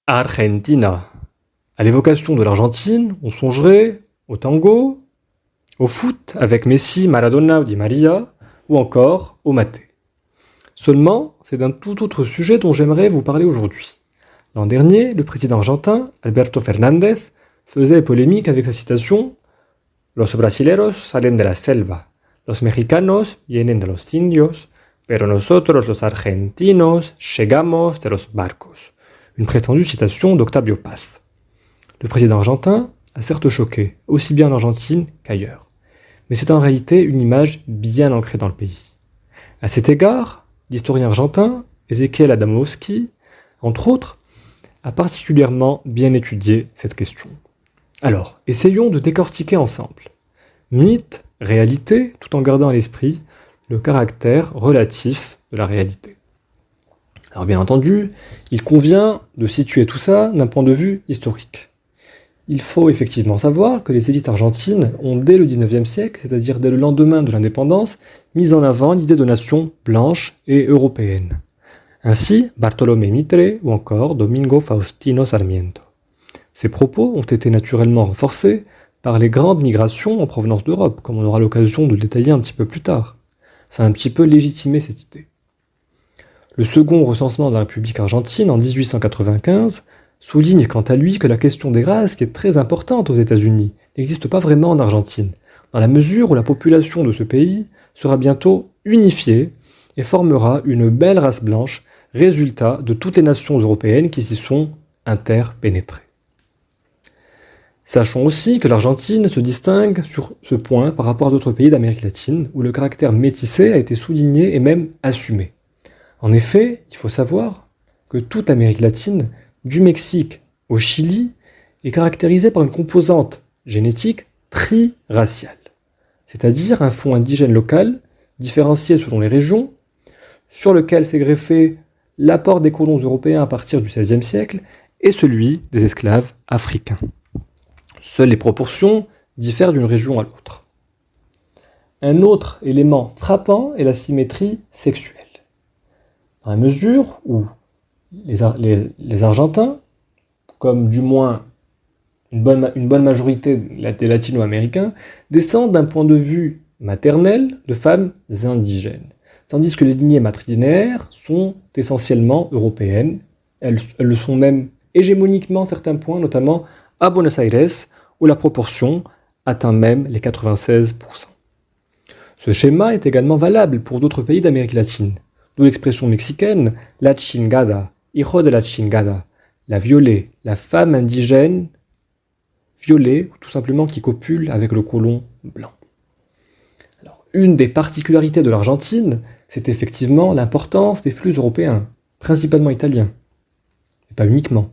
Argentina. À l'évocation de l'Argentine, on songerait au tango, au foot avec Messi, Maradona ou Di Maria, ou encore au maté. Seulement, c'est d'un tout autre sujet dont j'aimerais vous parler aujourd'hui. L'an dernier, le président argentin, Alberto Fernández, faisait polémique avec sa citation Los brasileros salen de la selva, los mexicanos vienen de los indios, pero nosotros los argentinos llegamos de los barcos. Une prétendue citation d'Octavio Paz. Le président argentin a certes choqué, aussi bien en Argentine qu'ailleurs. Mais c'est en réalité une image bien ancrée dans le pays. À cet égard, l'historien argentin, Ezequiel Adamowski, entre autres, a particulièrement bien étudié cette question. Alors, essayons de décortiquer ensemble. Mythe, réalité, tout en gardant à l'esprit le caractère relatif de la réalité. Alors bien entendu, il convient de situer tout ça d'un point de vue historique. Il faut effectivement savoir que les élites argentines ont dès le XIXe siècle, c'est-à-dire dès le lendemain de l'indépendance, mis en avant l'idée de nation blanche et européenne. Ainsi, Bartolomé Mitre ou encore Domingo Faustino Sarmiento. Ces propos ont été naturellement renforcés par les grandes migrations en provenance d'Europe, comme on aura l'occasion de le détailler un petit peu plus tard. Ça a un petit peu légitimé cette idée. Le second recensement de la République argentine en 1895 souligne quant à lui que la question des races, qui est très importante aux États-Unis, n'existe pas vraiment en Argentine, dans la mesure où la population de ce pays sera bientôt unifiée et formera une belle race blanche, résultat de toutes les nations européennes qui s'y sont interpénétrées. Sachons aussi que l'Argentine se distingue sur ce point par rapport à d'autres pays d'Amérique latine, où le caractère métissé a été souligné et même assumé. En effet, il faut savoir que toute l'Amérique latine, du Mexique au Chili, est caractérisée par une composante génétique tri-raciale, c'est-à-dire un fond indigène local, différencié selon les régions, sur lequel s'est greffé l'apport des colons européens à partir du XVIe siècle et celui des esclaves africains. Seules les proportions diffèrent d'une région à l'autre. Un autre élément frappant est la symétrie sexuelle. Dans la mesure où les Argentins, comme du moins une bonne majorité des latino-américains, descendent d'un point de vue maternel de femmes indigènes, tandis que les lignées matrilinéaires sont essentiellement européennes. Elles le sont même hégémoniquement à certains points, notamment à Buenos Aires, où la proportion atteint même les 96%. Ce schéma est également valable pour d'autres pays d'Amérique latine, d'où l'expression mexicaine « la chingada », « hijo de la chingada », la violée, la femme indigène violée, ou tout simplement qui copule avec le colon blanc. Alors, une des particularités de l'Argentine, c'est effectivement l'importance des flux européens, principalement italiens, et pas uniquement.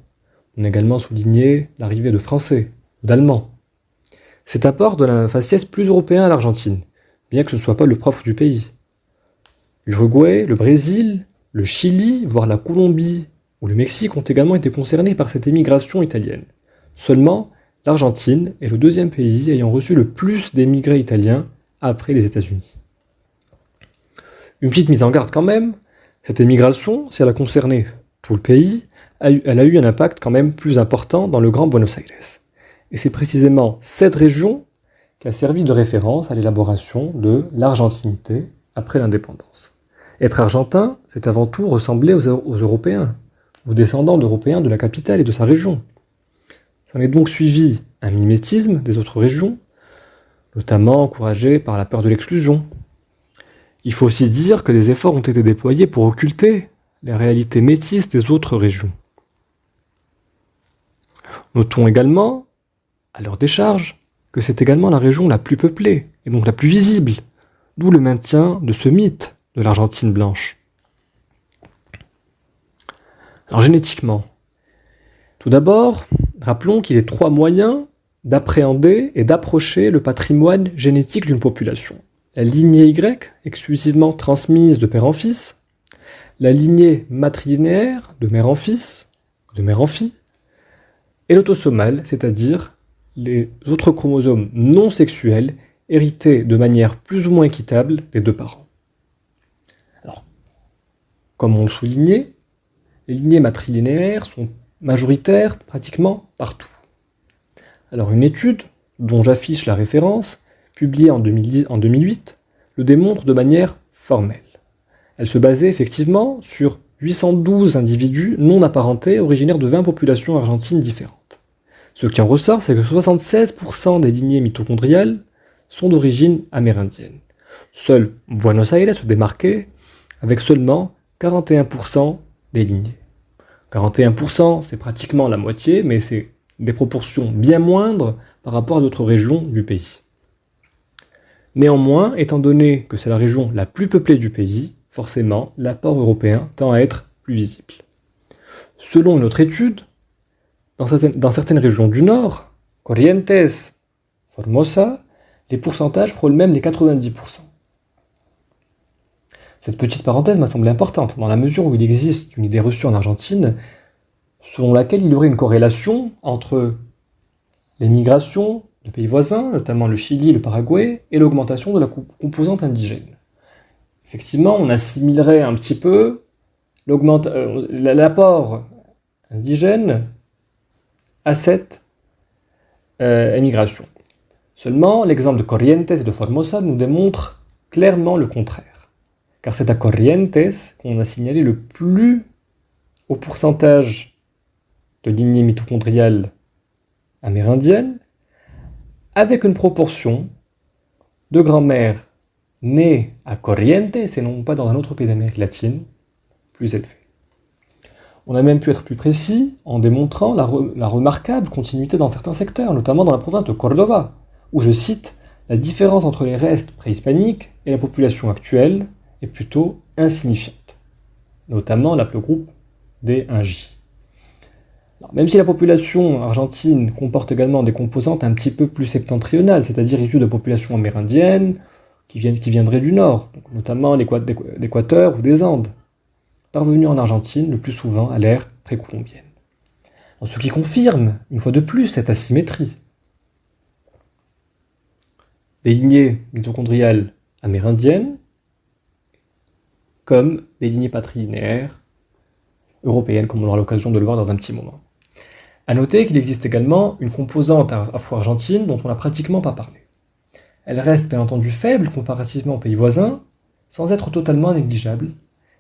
On a également souligné l'arrivée de Français, d'Allemands. Cet apport donne un faciès plus européen à l'Argentine, bien que ce ne soit pas le propre du pays. L'Uruguay, le Brésil, le Chili, voire la Colombie ou le Mexique ont également été concernés par cette émigration italienne. Seulement, l'Argentine est le deuxième pays ayant reçu le plus d'émigrés italiens après les États-Unis. Une petite mise en garde quand même, cette émigration, si elle a concerné tout le pays, elle a eu un impact quand même plus important dans le Grand Buenos Aires. Et c'est précisément cette région qui a servi de référence à l'élaboration de l'argentinité après l'indépendance. Être argentin, c'est avant tout ressembler aux Européens, aux descendants d'Européens de la capitale et de sa région. Ça en est donc suivi un mimétisme des autres régions, notamment encouragé par la peur de l'exclusion. Il faut aussi dire que des efforts ont été déployés pour occulter les réalités métisses des autres régions. Notons également, à leur décharge, que c'est également la région la plus peuplée, et donc la plus visible, d'où le maintien de ce mythe de l'Argentine blanche. Alors génétiquement, tout d'abord, rappelons qu'il y a 3 moyens d'appréhender et d'approcher le patrimoine génétique d'une population. La lignée Y, exclusivement transmise de père en fils, la lignée matrilinéaire, de mère en fils, de mère en fille, et l'autosomal, c'est-à-dire les autres chromosomes non sexuels hérités de manière plus ou moins équitable des deux parents. Alors, comme on le soulignait, les lignées matrilinéaires sont majoritaire pratiquement partout. Alors une étude, dont j'affiche la référence, publiée en 2008, le démontre de manière formelle. Elle se basait effectivement sur 812 individus non apparentés originaires de 20 populations argentines différentes. Ce qui en ressort, c'est que 76% des lignées mitochondriales sont d'origine amérindienne. Seul Buenos Aires se démarquait avec seulement 41% des lignées. 41%, c'est pratiquement la moitié, mais c'est des proportions bien moindres par rapport à d'autres régions du pays. Néanmoins, étant donné que c'est la région la plus peuplée du pays, forcément, l'apport européen tend à être plus visible. Selon une autre étude, dans certaines régions du Nord, Corrientes, Formosa, les pourcentages frôlent même les 90%. Cette petite parenthèse m'a semblé importante, dans la mesure où il existe une idée reçue en Argentine, selon laquelle il y aurait une corrélation entre les migrations de pays voisins, notamment le Chili, le Paraguay, et l'augmentation de la composante indigène. Effectivement, on assimilerait un petit peu l'apport indigène à cette émigration. Seulement, l'exemple de Corrientes et de Formosa nous démontre clairement le contraire. Car c'est à Corrientes qu'on a signalé le plus haut pourcentage de lignées mitochondriales amérindiennes, avec une proportion de grand-mères nées à Corrientes et non pas dans un autre pays d'Amérique latine plus élevée. On a même pu être plus précis en démontrant la remarquable continuité dans certains secteurs, notamment dans la province de Córdoba, où, je cite, la différence entre les restes préhispaniques et la population actuelle est plutôt insignifiante, notamment l'haplogroupe des 1J. Alors, même si la population argentine comporte également des composantes un petit peu plus septentrionales, c'est-à-dire issues de populations amérindiennes qui viendraient du nord, donc notamment l'Équateur ou des Andes, parvenues en Argentine le plus souvent à l'ère précolombienne. Ce qui confirme, une fois de plus, cette asymétrie. Des lignées mitochondriales amérindiennes comme des lignées patrilinéaires européennes, comme on aura l'occasion de le voir dans un petit moment. A noter qu'il existe également une composante afro-argentine dont on n'a pratiquement pas parlé. Elle reste bien entendu faible comparativement aux pays voisins, sans être totalement négligeable.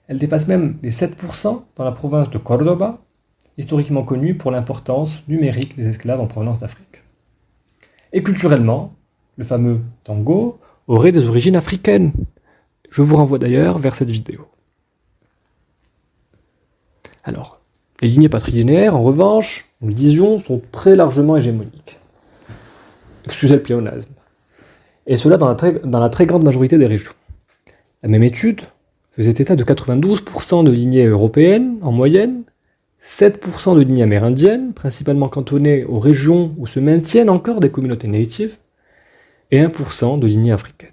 Elle dépasse même les 7% dans la province de Córdoba, historiquement connue pour l'importance numérique des esclaves en provenance d'Afrique. Et culturellement, le fameux tango aurait des origines africaines. Je vous renvoie d'ailleurs vers cette vidéo. Alors, les lignées patrilinéaires, en revanche, nous le disions, sont très largement hégémoniques. Excusez le pléonasme. Et cela dans la très grande majorité des régions. La même étude faisait état de 92% de lignées européennes en moyenne, 7% de lignées amérindiennes, principalement cantonnées aux régions où se maintiennent encore des communautés natives, et 1% de lignées africaines.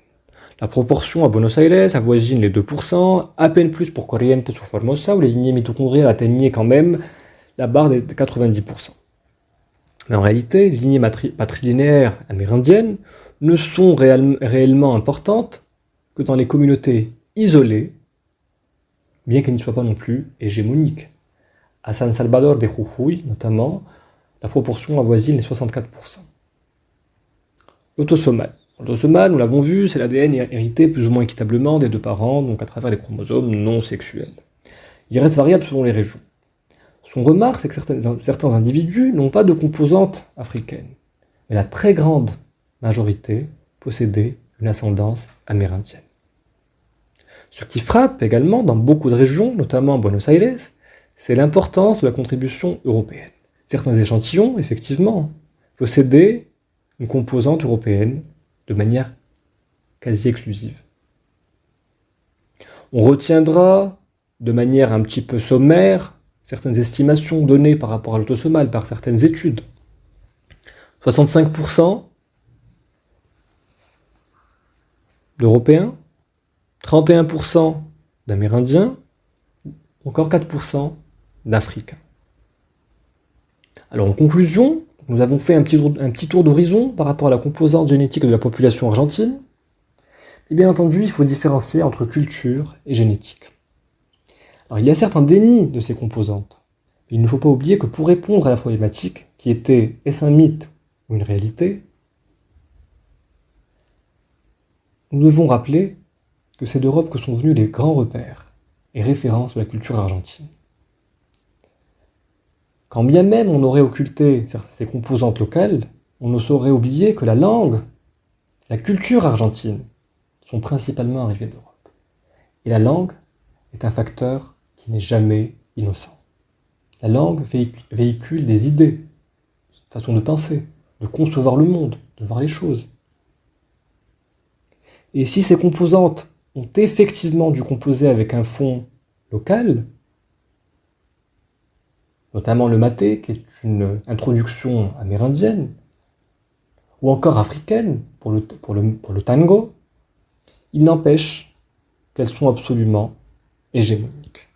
La proportion à Buenos Aires avoisine les 2%, à peine plus pour Corrientes ou Formosa, où les lignées mitochondriales atteignaient quand même la barre des 90%. Mais en réalité, les lignées patrilinéaires amérindiennes ne sont réellement importantes que dans les communautés isolées, bien qu'elles ne soient pas non plus hégémoniques. À San Salvador de Jujuy, notamment, la proportion avoisine les 64%. L'autosomale. L'autosomale, nous l'avons vu, c'est l'ADN hérité plus ou moins équitablement des deux parents, donc à travers les chromosomes non sexuels. Il reste variable selon les régions. Ce qu'on remarque, c'est que certains individus n'ont pas de composante africaine, mais la très grande majorité possédait une ascendance amérindienne. Ce qui frappe également dans beaucoup de régions, notamment à Buenos Aires, c'est l'importance de la contribution européenne. Certains échantillons, effectivement, possédaient une composante européenne de manière quasi exclusive. On retiendra de manière un petit peu sommaire certaines estimations données par rapport à l'autosomale par certaines études. 65% d'Européens, 31% d'Amérindiens, encore 4% d'Africains. Alors en conclusion, nous avons fait un petit tour d'horizon par rapport à la composante génétique de la population argentine. Et bien entendu, il faut différencier entre culture et génétique. Alors il y a certes un déni de ces composantes, Il ne faut pas oublier que pour répondre à la problématique, qui était est-ce un mythe ou une réalité, nous devons rappeler que c'est d'Europe que sont venus les grands repères et références de la culture argentine. Quand bien même on aurait occulté ces composantes locales, on ne saurait oublier que la langue, la culture argentine sont principalement arrivées d'Europe. Et la langue est un facteur qui n'est jamais innocent. La langue véhicule des idées, une façon de penser, de concevoir le monde, de voir les choses. Et si ces composantes ont effectivement dû composer avec un fond local, notamment le maté, qui est une introduction amérindienne, ou encore africaine pour le tango, il n'empêche qu'elles sont absolument hégémoniques.